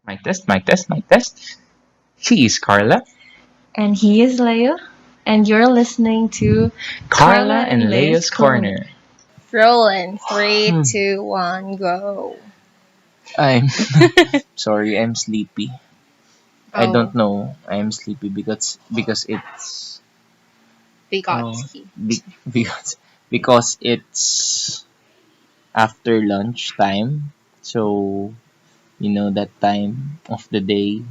Mic test, mic test, mic test. She is Carla. And he is Leo, and you're listening to Carla Carla and and Leo's Leo's Corner. Corner. Rolling. Three, Hmm. 2, 1, go. I'm sorry, I'm sleepy. I don't Oh, know. I'm sleepy because it's oh Vygotsky. because it's after lunch time. So you know that time of the day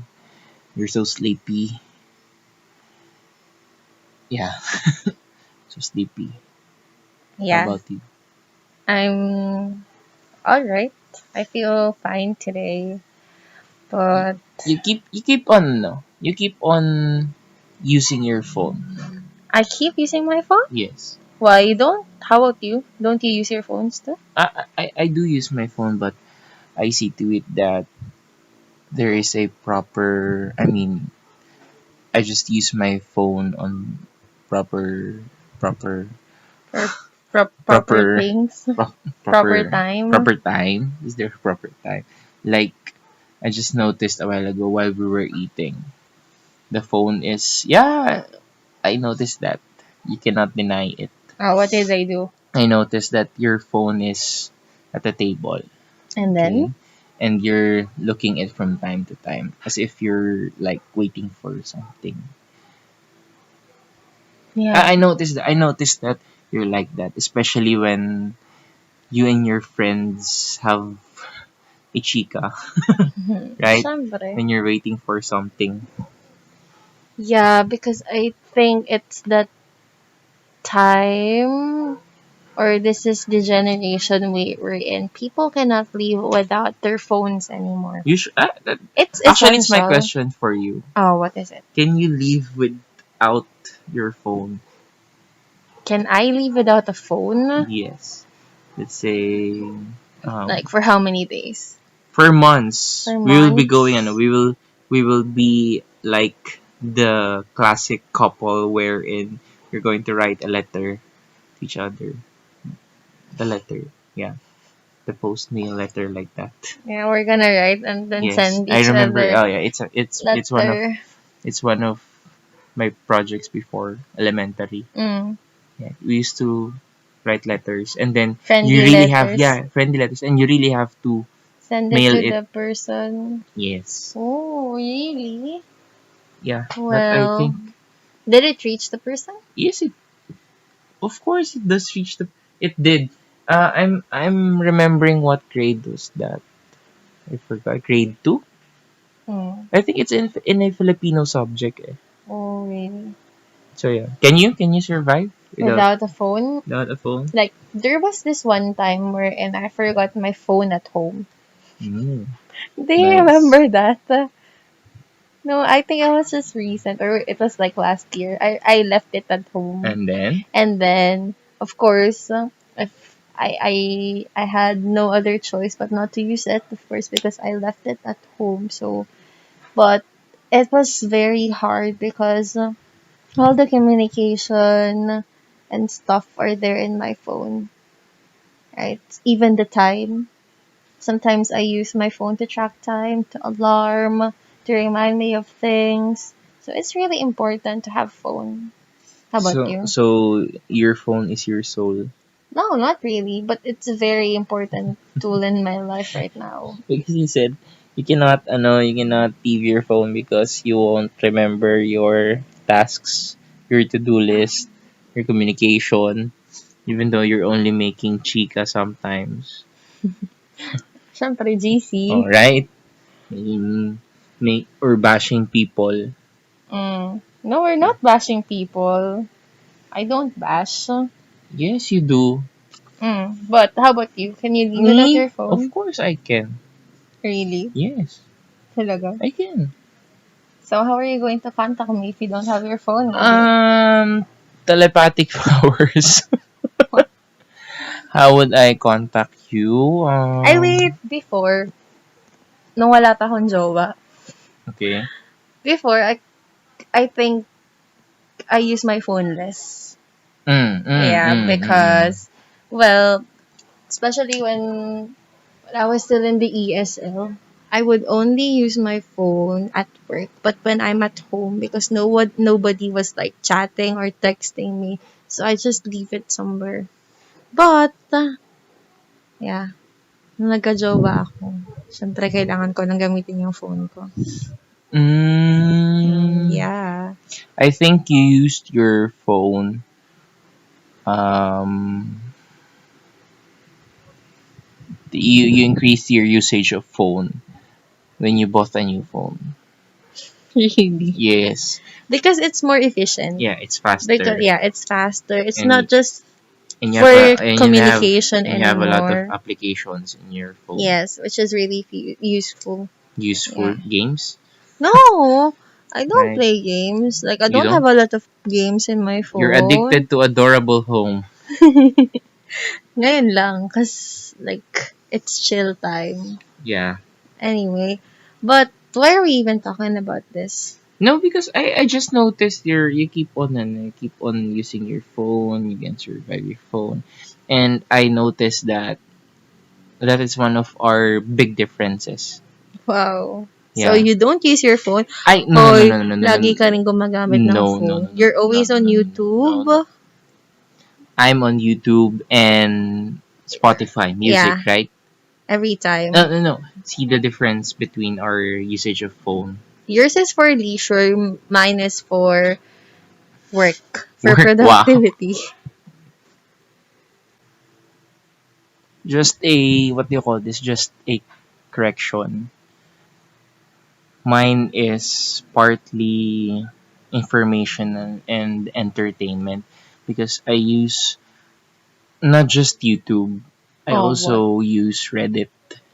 you're so sleepy. Yeah, so sleepy. How Yeah, about you? I'm alright. I feel fine today, You, but you keep on using your phone. I keep using my phone. Yes. Why you don't? How about you? Don't you use your phones too? I do use my phone, but I see to it that there is a proper. I mean, I just use my phone on proper, proper, For proper proper, things, pro- proper proper, time. proper time. Is there proper time? Like I just noticed a while ago while we were eating, the phone is. Yeah, I noticed that. You cannot deny it. What did I do? I noticed that your phone is at the table. And then, Okay, and you're looking it from time to time as if you're like waiting for something. yeah, I noticed that you're like that, especially when you and your friends have a chica, right? syempre. When you're waiting for something. Yeah, because I think it's that time, or this is the generation we're in. People cannot live without their phones anymore. You should, It's actually, it's my essential. question for you. Oh, what is it? Can you live without your phone? Can I live without a phone? Yes. Let's say Like um, for how many days? for months For we will be going months? we will be like the classic couple wherein you're going to write a letter to each other. The letter, yeah, the post mail letter like that. Yeah, we're gonna write and then Yes, send I each remember. other Oh yeah, letter. it's one of my projects before elementary. Mm, Yeah, we used to write letters, and then you friendly really have, letters. yeah, friendly letters, and you really have to Send it mail to it. the person. Yes, Oh, really? yeah, but I Well, think did it reach the person? yes, of course, it does reach the. It did. I'm remembering what grade was that. I forgot. Grade two. Mm. I think it's in a Filipino subject. Eh. Oh, really? So yeah. Can you survive Without a phone? without a phone? Like, there was this one time wherein I forgot my phone at home. Mm, Do you nice. remember that? No, I think it was just recent, or it was like last year. I left it at home. And then And then, of course, if I had no other choice but not to use it, of course, because I left it at home. So, but it was very hard because all the communication and stuff are there in my phone, right? Even the time. Sometimes I use my phone to track time, to alarm, to remind me of things. So it's really important to have phone. How about you? so your phone is your soul No, not really, but it's a very important tool in my life right now. because you said you cannot leave your phone because you won't remember your tasks, your to-do list, your communication, even though you're only making chica sometimes. Siyempre, GC. All right. Make or bashing people. No, we're Yeah. not bashing people. I don't bash. Yes, you do. But how about you? Can you live without Me? your Of phone? course I can. Really? Yes, Talaga? I can. So how are you going to contact me if you don't have your phone with you? Um, telepathic powers. How would I contact you? I wait before, nung wala pa akong jowa. Okay. Before, I think I use my phone less. Mm, mm, Yeah, mm, mm, mm. because, well, especially when I was still in the ESL. I would only use my phone at work, but when I'm at home, because nobody was like chatting or texting me, so I just leave it somewhere. But yeah, nung nagka-jowa ako, syempre kailangan ko nang gamitin yung phone ko. Mm, Yeah. I think you used your phone. Um, you increased your usage of phone when you bought a new phone. Really? Yes. Because it's more efficient. Yeah, it's Because faster, yeah, it's faster. It's and not just and you have for communication and you have a lot of anymore. applications in your phone. Yes, which is really useful. Useful Yeah. games, No, I don't right? play games. Like I You don't have don't. a lot of games in my You're phone. addicted to adorable home. Ngayon lang, cause like it's chill time. Yeah. Anyway, but why are we even talking about this? No, because I just noticed you keep on and you keep on using your phone. You can survive your phone, and I noticed that is one of our big differences. Wow. So Yeah. you don't use your phone? I no no no Hoy, no no no no lagi ka rin gumagamit ng no no no phone. no You're no always no on no no YouTube? no. I'm on YouTube and Spotify Yeah, music, right? every No time. no no. See the difference between our usage of phone. Yours is for leisure, mine is for work, for Work. Wow. productivity. Just a what do you call this? Just a correction. Mine is partly information and entertainment because I use not just YouTube. I Oh, what? also use Reddit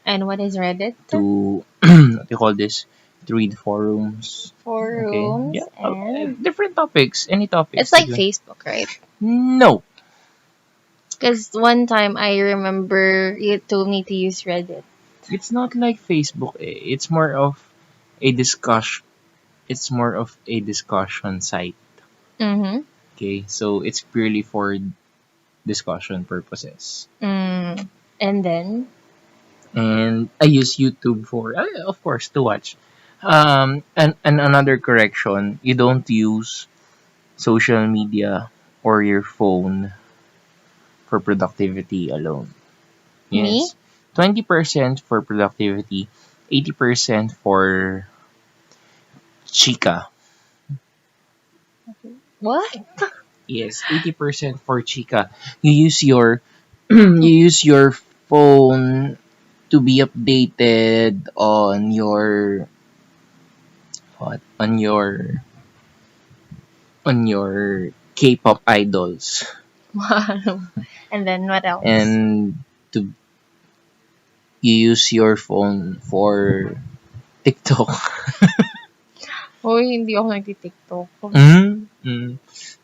And what is Reddit? to what do you call this? To read forums. Okay. Forums Yeah. and Different topics. Any it's topics that like you. Facebook, right? No. Because one time I remember you told me to use Reddit. It's not like Facebook. It's more of a discussion. It's more of a discussion site. Mm-hmm. Okay. So it's purely for discussion purposes. Mm. And then, And I use YouTube for, of course, to watch. And another correction, you don't use social media or your phone for productivity alone. me? Yes, 20% for productivity, 80% for chica. What? Yes, 80% for chica. You use your you use your phone to be updated on your what on your K-pop idols Wow. And then what else? and to you use your phone for TikTok. Hoy, hindi ako nagti-TikTok. Mm.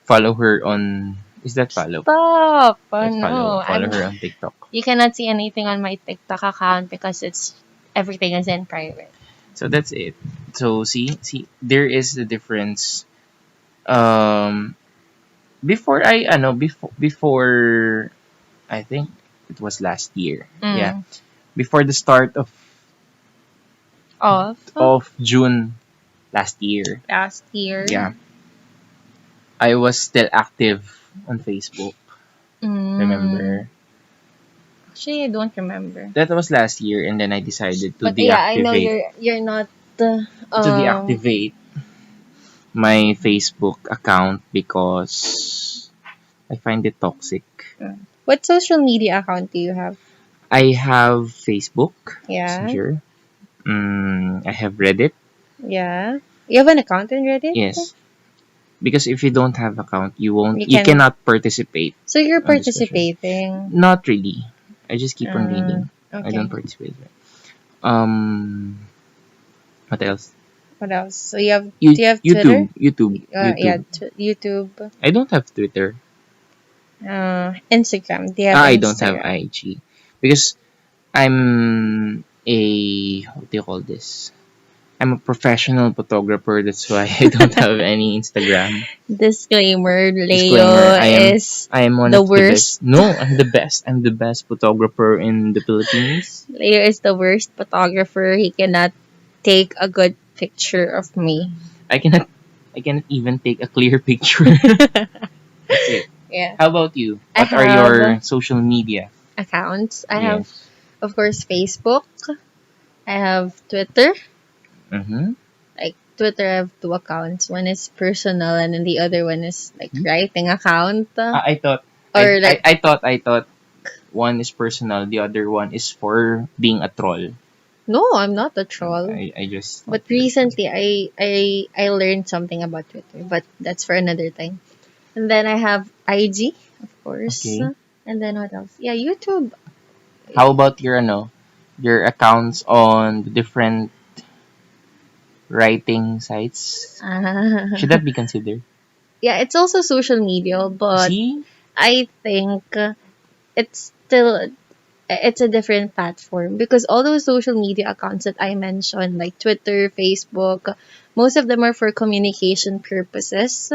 Follow her on is that follow? Stop! Oh, That's no, follow her on TikTok. you cannot see anything on my TikTok account because it's everything is in private. So that's it. So see there is the difference. Um before before I think it was last year. Yeah. Mm. Before the start Off of June last year. last year. Yeah. I was still active on Facebook. Mm. Remember? Actually, I don't remember. That was last year, and then I decided But yeah, I know you're not to um deactivate my Facebook account because I find it toxic. what social media account do you have? I have Facebook Yeah. Messenger. I have Reddit. Yeah. You have an account in Reddit? Yes, because if you don't have account, You you can. cannot participate So you're on discussion. participating. Not really. I just keep on Uh, reading. I don't okay. participate. Um, what else? What else? So you have You, do you have Twitter? Yeah, YouTube. YouTube. I don't have Twitter. Instagram. Do you have I don't have Instagram? IG because I'm a what do you call this? I'm a professional photographer. That's why I don't have any Instagram. Disclaimer, Disclaimer: Leo is I am one the of the best. worst. No, I'm the best. I'm the best photographer in the Philippines. Leo is the worst photographer. He cannot take a good picture of me. I cannot. I cannot even take a clear picture. That's it. Yeah. How about you? I What are have your social media? accounts. I have, Yes. of course, Facebook. I have Twitter. Mm-hmm. Like Twitter, I have two accounts. One is personal, and then the other one is like writing account, I thought. or like I thought one is personal. The other one is for being a troll. no, I'm not a troll. I just thought But you're a troll. recently, I learned something about Twitter, but that's for another time. And then I have IG, of course. Okay. And then what else? Yeah, YouTube. How about your your accounts on the different writing sites? Should Uh, that be considered? yeah, it's also social media, but See? I think it's still it's a different platform because all those social media accounts that I mentioned, like Twitter, Facebook, most of them are for communication purposes.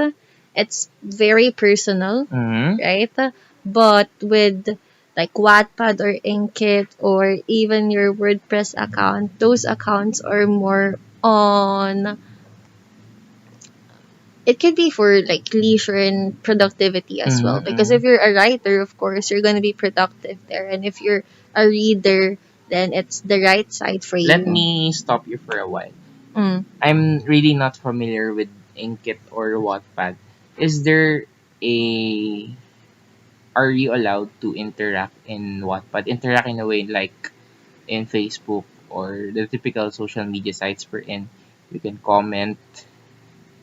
It's very personal, Mm-hmm. right? But with like Wattpad or Inkit or even your WordPress account, those accounts are more on it could be for like leisure and productivity as well. Because Mm-hmm. if you're a writer, of course, you're going to be productive there. And if you're a reader, then it's the right side for Let you. me stop you for a while. Mm. I'm really not familiar with Inkit or Wattpad. Is there a are you allowed to interact in Wattpad? Interact in a way like in Facebook or the typical social media sites we're in. You can comment,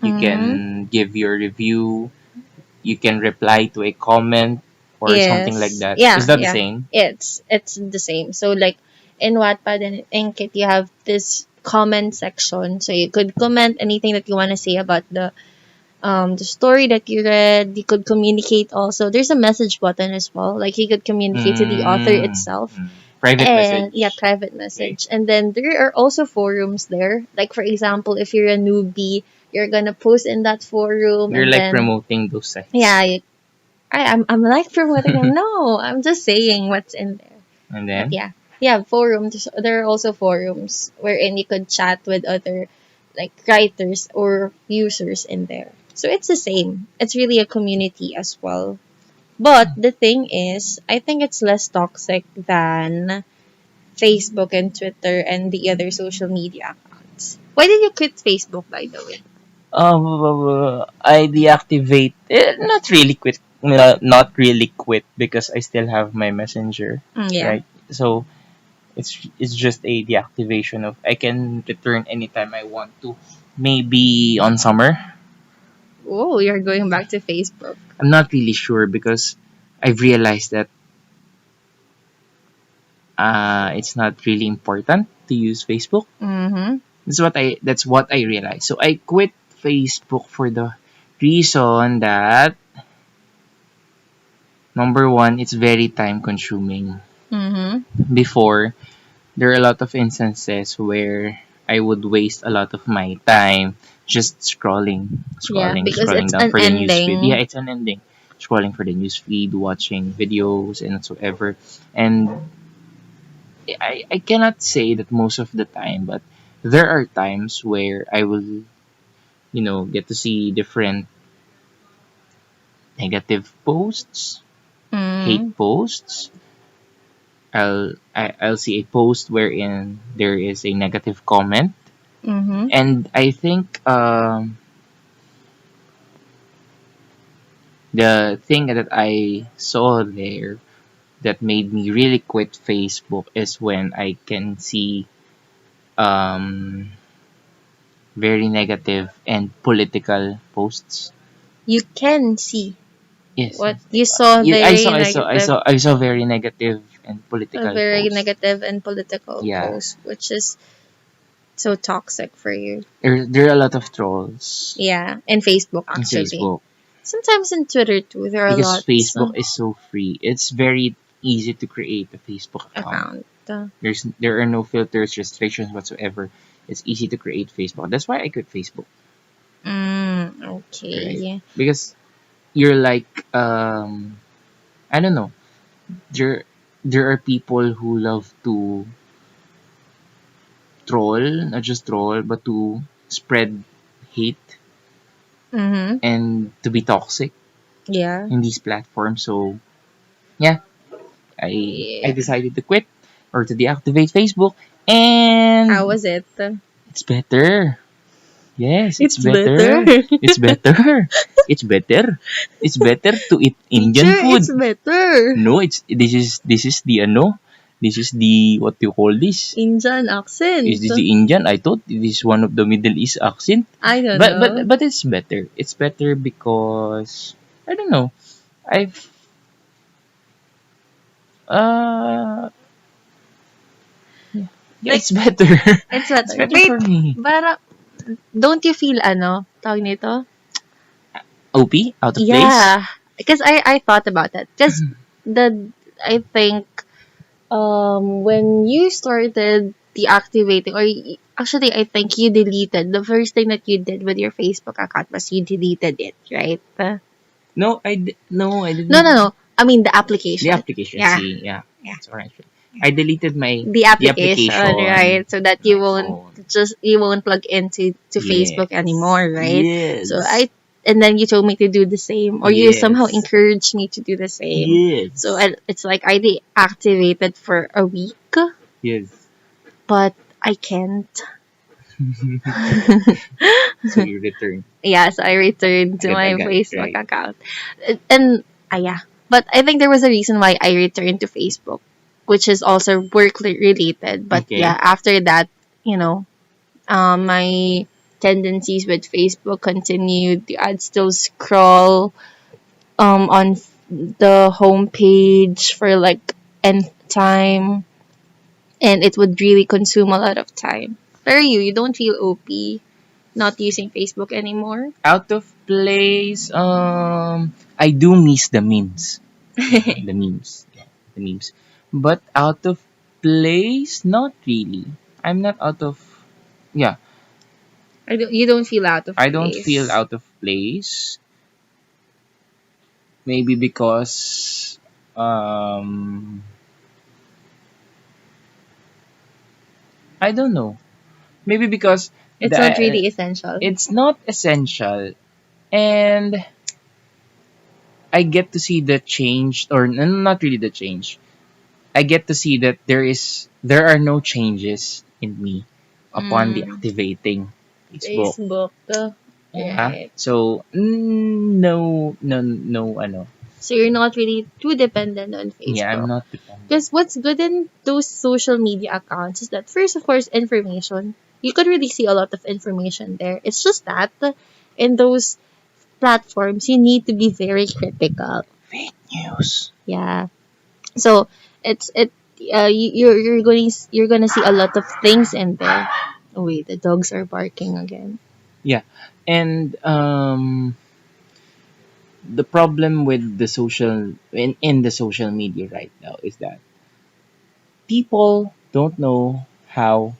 you Mm-hmm. can give your review, you can reply to a comment or something like Yes. that. Is Yeah, that the yeah. same? It's the same. So like in Wattpad and Inkit, you have this comment section. So you could comment anything that you want to say about the story that you read. You could communicate also. There's a message button as well. Like you could communicate to the author Mm, itself. mm. Private And yeah, message. private Okay. message. And then there are also forums there. Like for example, if you're a newbie, you're gonna post in that forum You're and like then promoting those sites. yeah, I'm like promoting them. No, I'm just saying what's in there. And But then? yeah, yeah, forums. There are also forums wherein you could chat with other like writers or users in there. So it's the same. It's really a community as well. But the thing is, I think it's less toxic than Facebook and Twitter and the other social media accounts. Why did you quit Facebook, by the way? I deactivate. Not really quit. Not really quit because I still have my messenger, Yeah. right? So it's just a deactivation of I can return anytime I want to. Maybe on summer. Oh, you're going back to Facebook. I'm not really sure because I've realized that it's not really important to use Facebook. Mm-hmm. That's what I realized. So I quit Facebook for the reason that number one, it's very time consuming. Mm-hmm. Before, there are a lot of instances where I would waste a lot of my time just Yeah, because scrolling it's down an for the newsfeed. Yeah, ending. it's an ending. Scrolling for the newsfeed, watching videos and whatsoever. And I cannot say that most of the time, but there are times where I will, get to see different negative posts, hate Mm-hmm. posts. I'll see a post wherein there is a negative comment, Mm-hmm. and I think the thing that I saw there that made me really quit Facebook is when I can see um, very negative and political posts. You can see Yes, what yes. you saw very negative, I saw very negative and a political very posts. negative and political Yeah, post, which is so toxic for you. there are a lot of trolls Yeah, and Facebook on actually. Facebook Sometimes in Twitter too, there are because lots Facebook is so free. It's very easy to create a Facebook account. account. There are no filters, restrictions whatsoever. It's easy to create Facebook. That's why I quit Facebook, right? Okay. Because you're like I don't know. There there are people who love to troll, not just troll, but to spread hate Mm-hmm. and to be toxic Yeah. in these platforms. So yeah, I Yeah. decided to quit or to deactivate Facebook, and How was it? it's better. Yes, it's It's better. better. It's better. It's better. It's better to eat Teacher, Indian food. it's better. No, it's this is the ano. This is the what do you call this? Indian Is accent. this the Indian? I thought it is one of the Middle East accent. I don't But but know. but it's better. It's better because I don't know. I've uh yeah, Like, it's better. it's It's better. better Wait, for me. but don't you feel tawag nito? OP out of place. Yeah, because I thought about that. Because the I think when you started deactivating, actually I think you deleted the first thing that you did with your Facebook account was you deleted it, right? No, I No, no, didn't. no. I mean the The application. application. Yeah, See, yeah, yeah. that's alright. I deleted The the application, application right? So that on my phone. you won't plug into to Facebook Yes. anymore, right? So Yes. and then you told me to do the same, or you somehow Yes. encouraged me to do the same. So Yes. it's like I deactivated for a week, Yes. but I can't. So you return. Yes, I returned I to get I my got it Facebook right. account, and yeah, but I think there was a reason why I returned to Facebook, which is also work related. But yeah, Okay. after that, you know, my tendencies with Facebook continued. I'd still scroll on the homepage for like n time, and it would really consume a lot of time. But you don't feel OP not using Facebook anymore? Out of place. I do miss the memes. Yeah, the memes. Yeah, the memes. But out of place, not really. I'm not out of. Yeah, You don't feel out of I don't feel place. out of place. Maybe because um I don't know. Maybe because It's not the really essential. it's not essential, and I get to see the change, or not really the change. I get to see that there are no changes in me upon Mm, deactivating Facebook. Facebook. Yeah. Right. So no ano. So you're not really too dependent on Yeah, I'm Facebook. not dependent. Because what's good in those social media accounts is that first, of course, information. You could really see a lot of information there. It's just that in those platforms, you need to be very critical. Fake news. Yeah. So it's it. You're gonna see a lot of things in there. Oh wait, the dogs are barking again. Yeah. And the problem with the in the social media right now is that people don't know how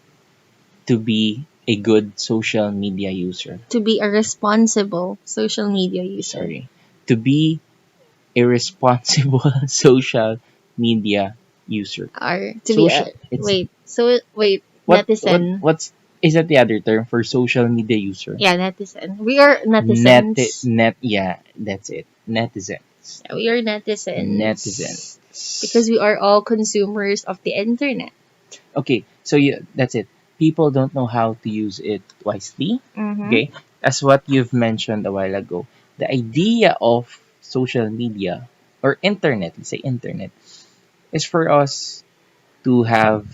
to be a good social media user. To be a responsible social media user. Sorry. To be a responsible social media user. Or to be Social a it's netizen. what's is that the other term for social media user? Yeah, netizen. We are netizens. Yeah, that's it. Netizens. Yeah, we are netizens Netizens. because we are all consumers of the internet. Okay, so yeah, that's it. People don't know how to use it wisely. Mm-hmm. Okay, as what you've mentioned a while ago. The idea of social media or internet, let's say internet, is for us to have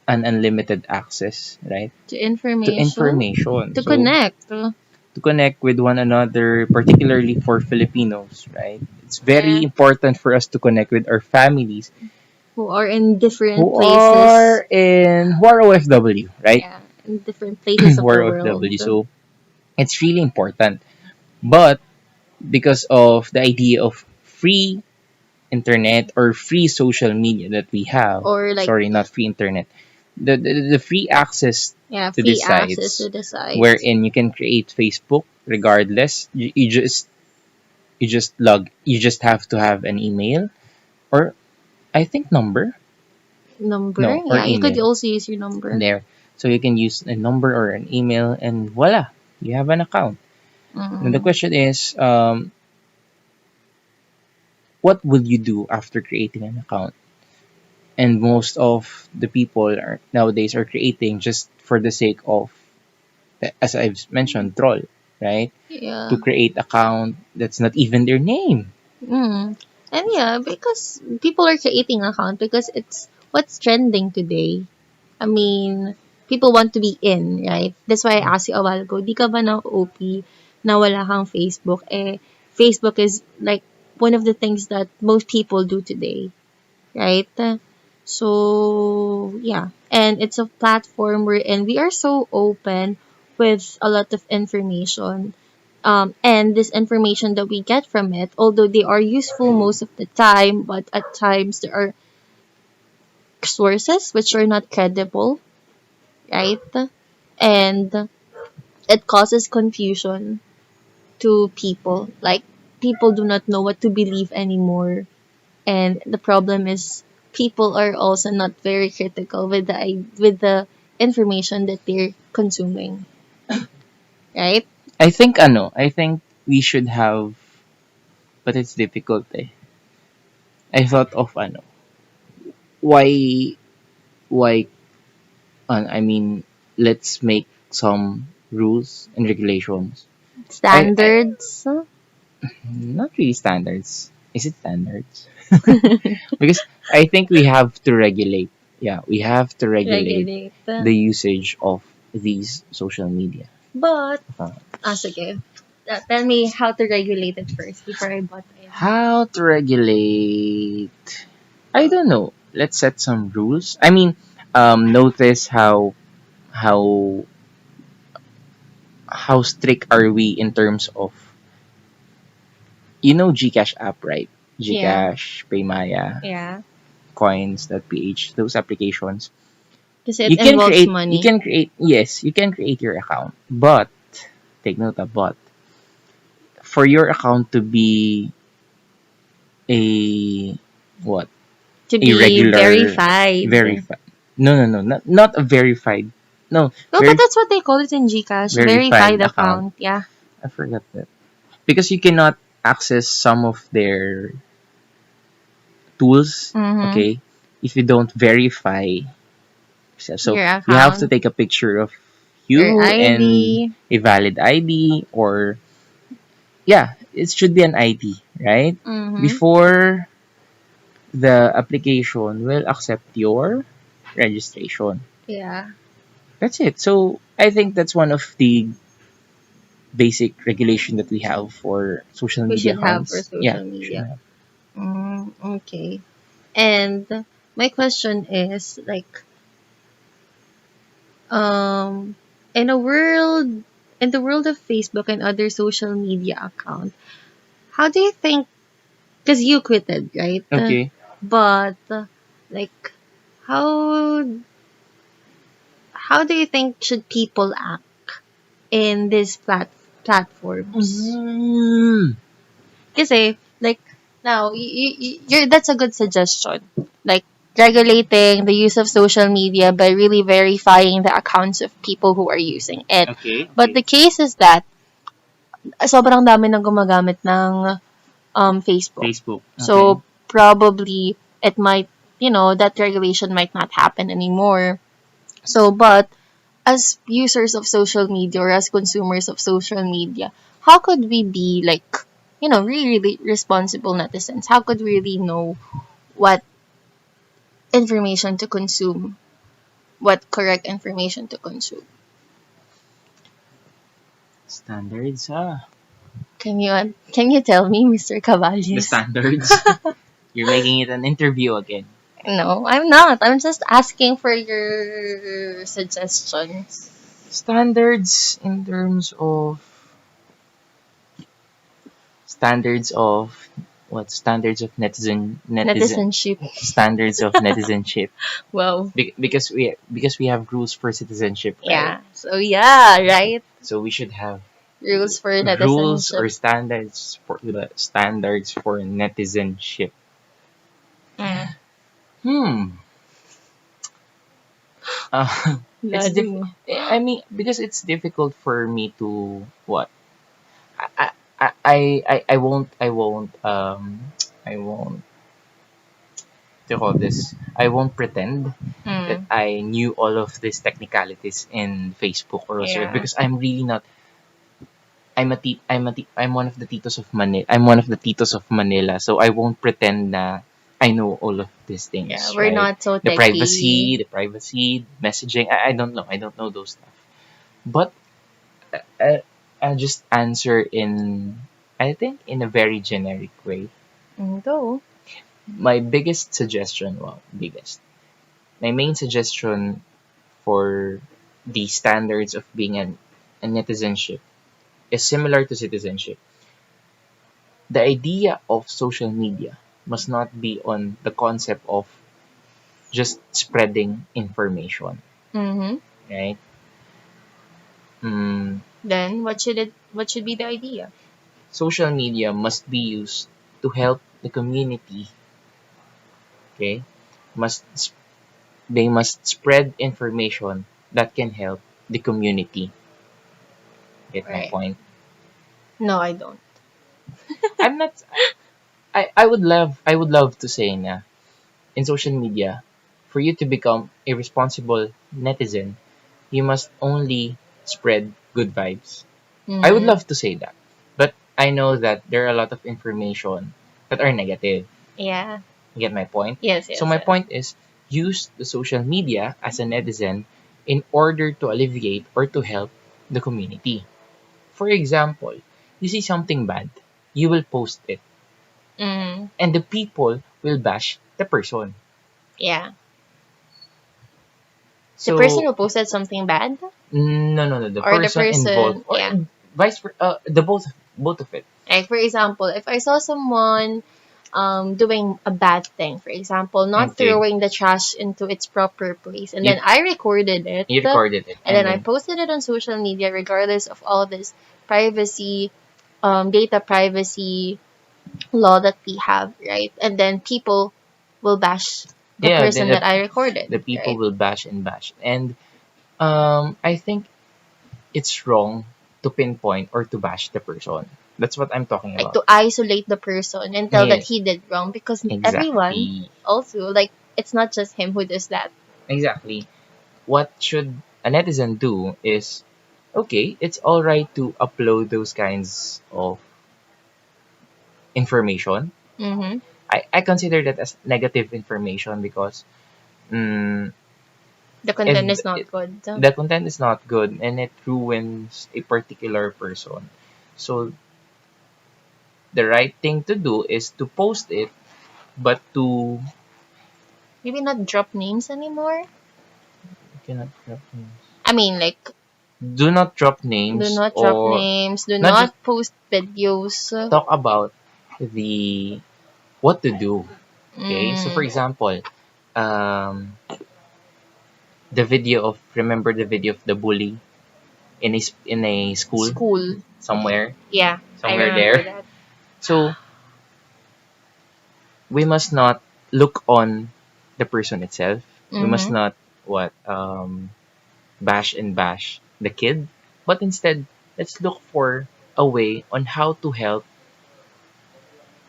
an unlimited access, right? To To information, information. to So connect. to connect with one another, particularly for Filipinos, right? It's very Yeah, important for us to connect with our families who are in different places. who are OFW, right? Yeah, in different places Who of are the world. OFW. So it's really important. But because of the idea of free internet or free social media that we have, Or like sorry, not free internet, The free access Yeah, to these free access sites, to the sites. wherein you can create Facebook regardless. You just have to have an email, or I think number, Number? no, or Yeah, you could email also use your number. there. So you can use a number or an email, and voila, you have an account. Now the Mm. question is, what will you do after creating an account? And most of the people are nowadays are creating just for the sake of, as I've mentioned, troll, right? To Yeah. create account that's not even their name. Mm. And yeah, because people are creating account because it's what's trending today. I mean, people want to be in, right? That's why I asked you a while ago, di ka ba na OP na wala kang Facebook? Eh, Facebook is like one of the things that most people do today, right? So, yeah. And it's a platform wherein we are so open with a lot of information. And this information that we get from it, although they are useful most of the time, but at times there are sources which are not credible, right? And it causes confusion to people. Like, people do not know what to believe anymore. And the problem is people are also not very critical with the information that they're consuming, right? I think we should have, but it's difficult eh. I thought of why why I mean, let's make some rules and regulations. I Standards. not really standards. Is it standards? Because I think we have to regulate. Yeah, we have to regulate Regulate. the usage of these social media. But, Uh, sige. Tell me how to regulate it first before I butt in. how to regulate? I don't know. Let's set some rules. I mean, notice how how strict are we in terms of, Gcash app, right? Yeah, Gcash, Paymaya, yeah. coins.ph, those applications. Because it involves You money. can create, yes, you can create your account, but take note of but for your account to be a what? To A be regular verified. verified. No, not a verified. No, No, but that's what they call it in Gcash. Verified verified account. account. Yeah. I forgot that. Because you cannot access some of their tools, Mm-hmm. okay, if you don't verify. So Your you have to account. take a picture of Your you and ID. a valid ID, or yeah, it should be an ID, right? Mm-hmm. Before the application will accept your registration. Yeah. That's it. So I think that's one of the basic regulation that we have for social We media should have for accounts. Yeah, social should media. have. Okay. And my question is like, um, in a world, in the world of Facebook and other social media account, how do you think? Because you quitted, right? Okay. But like, how how do you think should people act in these platforms? Mm. Kasi, like, now, you're, that's a good suggestion. Like, regulating the use of social media by really verifying the accounts of people who are using it. Okay. But Okay. the case is that, sobrang dami nang gumagamit ng Facebook. Facebook. Okay. So, probably, it might, that regulation might not happen anymore. So, but, as users of social media or as consumers of social media, how could we be like, really, really responsible netizens? How could we really know what information to consume, what correct information to consume? Standards, Can you tell me, Mr. the Caballes? standards. You're making it an interview again. No, I'm not. I'm just asking for your suggestions. Standards in terms of standards of what standards of netizen Netizenship. standards of netizenship. Wow. Because we have rules for citizenship, right? Yeah. So yeah, right. So we should have Rules for rules netizenship. or standards for netizenship. Mm. Hmm. It's Lalo. I mean, because it's difficult for me to what I won't to call this. I won't pretend that Mm. I knew all of these technicalities in Facebook or whatsoever Yeah. because I'm really not. I'm one of the titos of Manila. I'm one of the titos of Manila, so I won't pretend na I know all of these Yeah. things, We're right? not so techy. The privacy, messaging. I don't know. I don't know those stuff. But I'll just answer in, I think, in a very generic way. Go. My biggest suggestion, well, biggest, my main suggestion for the standards of being a netizenship is similar to citizenship. The idea of social media must not be on the concept of just spreading information, Mm-hmm. right? Mm, Then what should it? What should be the idea? social media must be used to help the community, okay? Must they must spread information that can help the community. Get my Right. point? No, I don't. I'm not. I would love to say na in social media, for you to become a responsible netizen, you must only spread good vibes. I would Mm-hmm. love to say that, but I know that there are a lot of information that are negative. Yeah. You get my point? Yes. So Yes. my Yes. point is use the social media as a netizen in order to alleviate or to help the community. For example, you see something bad, you will post it, Mm. and the people will bash the person. Yeah. The person So who posted something bad, no, the or the person involved person, or yeah. vice versa, the both of it. Like for example, if I saw someone doing a bad thing, for example, not Okay, throwing the trash into its proper place, and you then I recorded it, you recorded it, and and then I then posted it on social media, regardless of all this privacy, data privacy law that we have, right? And then people will bash the yeah, then person that I recorded, the people right? will bash and bash, and I think it's wrong to pinpoint or to bash the person. That's what I'm talking Like about. to isolate the person and tell that Yeah, he did wrong, because everyone exactly, also, like, it's not just him who does that. exactly. What should a netizen do is okay. It's all right to upload those kinds of information. Mm-hmm. I consider that as negative information because mm, The if content is not good. the content is not good and it ruins a particular person. So the right thing to do is to post it, but to Maybe not drop names anymore. you cannot drop names. I mean, like, Do not drop do names not drop or names, do not just not post videos. talk about the what to do. Okay, so for Mm, example, um, the video of remember the video of the bully in in a school school. somewhere Yeah, I somewhere remember there. that. So we must not look on the person itself. We must Mm-hmm. not what bash and bash the kid, but instead let's look for a way on how to help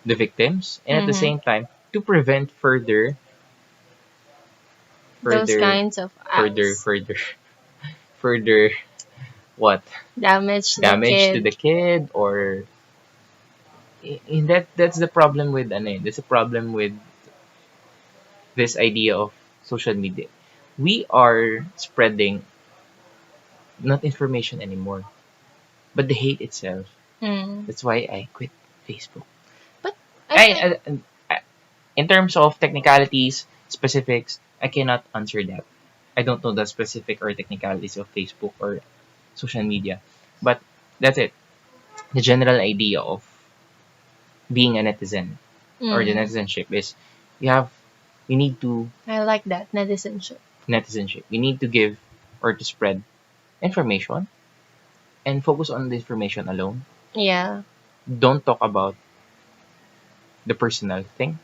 the victims and at the Mm-hmm. same time to prevent Those further kinds of further acts further further what damage the damage to kid. the kid or that's the problem with ano that's the problem with this idea of social media. We are spreading not information anymore, but the hate itself. Mm. That's why I quit Facebook. But I think, I, I in terms of technicalities, specifics, I cannot answer that. I don't know the specific or technicalities of Facebook or social media, but that's it. The general idea of being a netizen. or the Mm. netizenship is you have you need to I like that. Netizenship. netizenship. You need to give or to spread information and focus on the information alone. Yeah. Don't talk about the personal thing.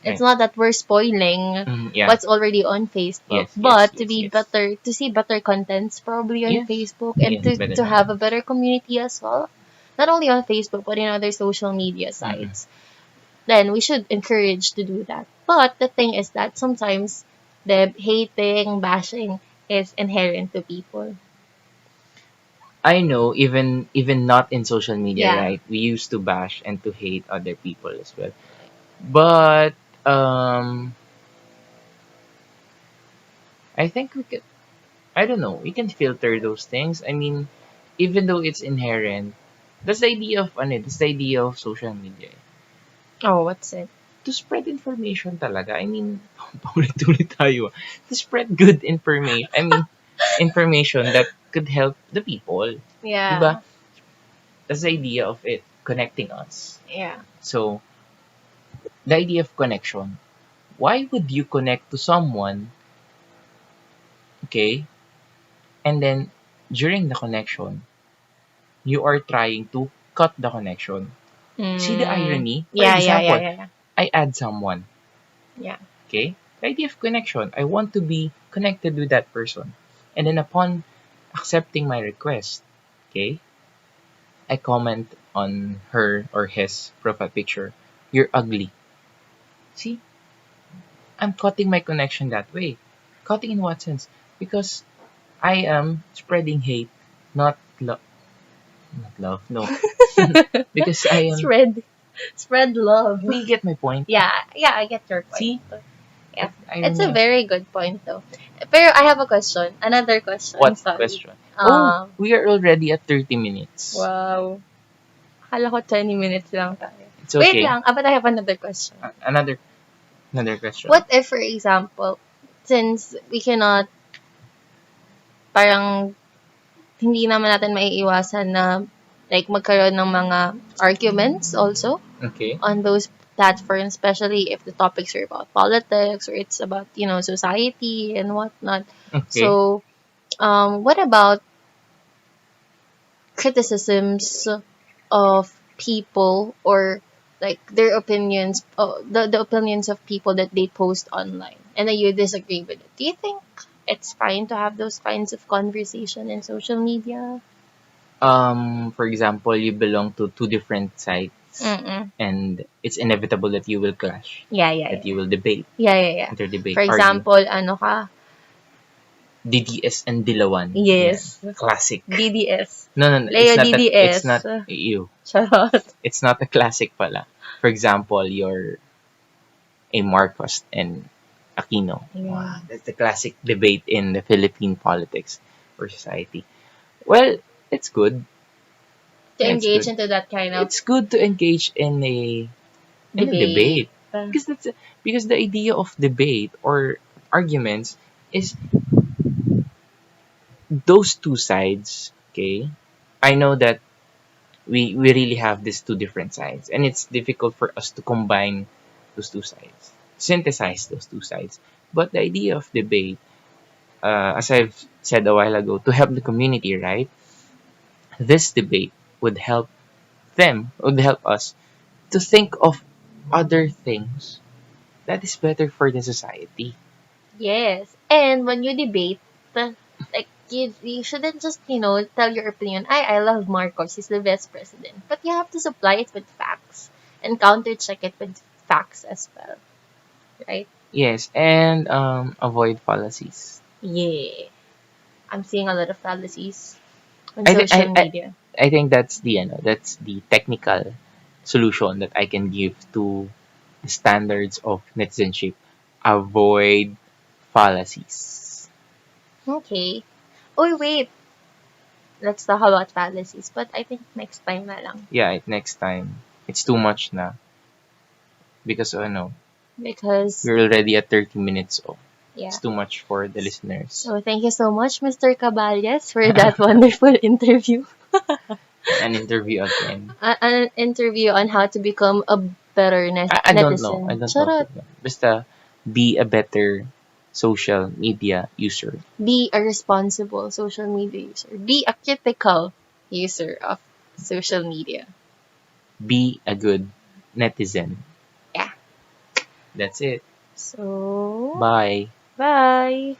It's Right? not that we're spoiling Yeah. what's already on Facebook, Yes. Yes. but to Yes. be Yes. better, to see better contents probably on Yes. Facebook, and Yes. Better to content. have a better community as well. Not only on Facebook, but in other social media Mm-mm. sites. Then we should encourage to do that. But the thing is that sometimes the hating, bashing is inherent to people. I know, even not in social media, Yeah. right? We used to bash and to hate other people as well. But um, I think we could. I don't know. We can filter those things. I mean, even though it's inherent, that's the idea of ano, that's the idea of social media. Oh, what's it? To spread information talaga. I mean, paulit-ulit tayo. To spread good information. I mean, information that could help the people. Diba? Yeah. That's the idea of it connecting us. Yeah. So, the idea of connection. Why would you connect to someone, okay, and then during the connection, you are trying to cut the connection? See the Mm. irony? For Yeah, yeah, yeah, example, yeah, yeah. I add someone, Yeah. okay? The idea of connection. I want to be connected with that person. And then upon accepting my request, okay, I comment on her or his profile picture. You're ugly. See, I'm cutting my connection that way. Cutting in what sense? Because I am spreading hate, not love. Not love, no. Because I am. spread spread love. Do you get my point? Yeah, yeah, I get your point. See, Yeah. that's the It's a irony of it. very good point though. Pero I have a question. Another question, What sorry. question? Oh, Um, we are already at 30 minutes. wow. Akala ko 20 minutes lang tayo. It's Wait okay. lang, but I have another question. Another question. What if, for example, since we cannot, parang hindi naman natin maiiwasan na like magkaroon ng mga arguments also Okay. on those platforms, especially if the topics are about politics or it's about, society and whatnot. Okay. So, what about criticisms of people, or like their opinions, the opinions of people that they post online, and then you disagree with it? Do you think it's fine to have those kinds of conversation in social media? For example, you belong to two different sides, Mm-mm. and it's inevitable that you will clash, Yeah, yeah, that yeah. you will debate, Yeah, yeah, yeah. interdebate, For argue. example, ano ka? DDS and Dilawan. Yeah. Yes. Classic. DDS. No, no, no. Leo It's DDS. not you. Charot. It's not a classic pala. For example, you're a Marcos and Aquino. Yeah. Wow, that's the classic debate in the Philippine politics or society. Well, it's good. To Yeah, it's engage good. into that kind of It's good to engage in a debate. debate because because the idea of debate or arguments is those two sides. Okay, I know that we really have these two different sides, and it's difficult for us to combine those two sides, synthesize those two sides. But the idea of debate, as I've said a while ago, to help the community, right? This debate would help us to think of other things that is better for the society. Yes. And when you debate, like you shouldn't just, tell your opinion. I love Marcos, he's the best president. But you have to supply it with facts and counter check it with facts as well. Right? Yes, and avoid fallacies. Yeah. I'm seeing a lot of fallacies on I, th- social media. I think that's the technical solution that I can give to the standards of netizenship. Avoid fallacies. Okay. Oh wait, let's talk about fallacies. But I think next time na lang. Yeah, next time. It's too much now because Because, we're already at 30 minutes. So yeah. it's too much for the listeners. So thank you so much, Mr. Caballes, for that wonderful interview. An interview again. An interview on how to become a better I don't know. I netizen? don't know. Charot. Basta be a better social media user. Be a responsible social media user. Be a critical user of social media. Be a good netizen. Yeah. That's it. So, Bye. bye.